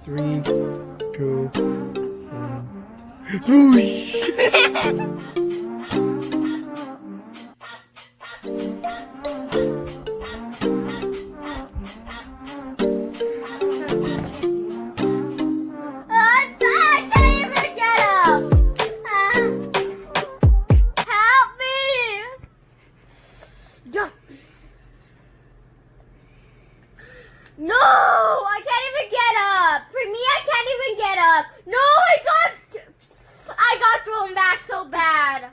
3, 2, 1. Swoosh! No, I can't even get up. For me, I can't even get up. No, I got thrown back so bad.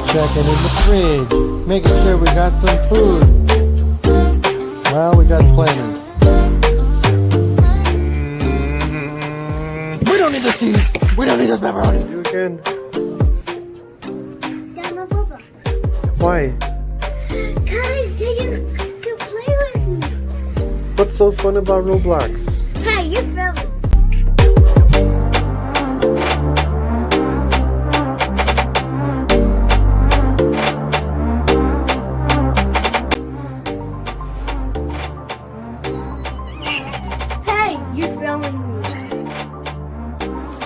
Checking in the fridge, making sure we got some food. Well, we got plenty. We don't need the cheese. We don't need this pepperoni. You again. Download Roblox. Why? Guys, you can play with me. What's so fun about Roblox? Hey, you're filming.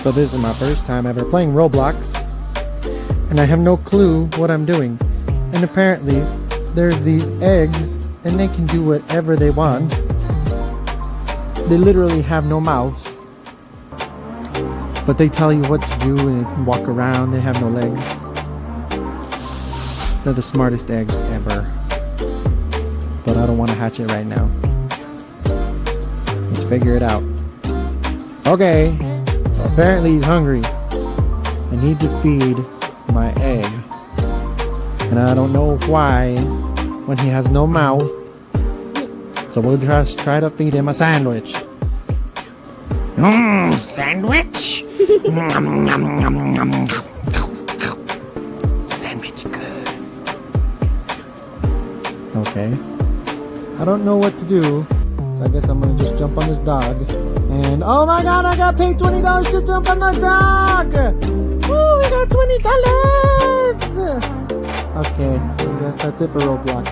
So this is my first time ever playing Roblox, and I have no clue what I'm doing. And apparently, there's these eggs, and they can do whatever they want. They literally have no mouths, but they tell you what to do and they can walk around. They have no legs. They're the smartest eggs ever. But I don't want to hatch it right now. Let's figure it out. Okay. So apparently he's hungry. I need to feed my egg. And I don't know why when he has no mouth. So we'll just try to feed him a sandwich. Sandwich? Sandwich good. Okay. I don't know what to do. So I guess I'm gonna just jump on this dog. And oh my god, I got paid $20 to jump on the dog! Woo, we got $20! Okay, I guess that's it for Roblox.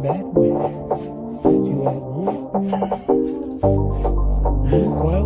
Bad weather. As you all know. Well,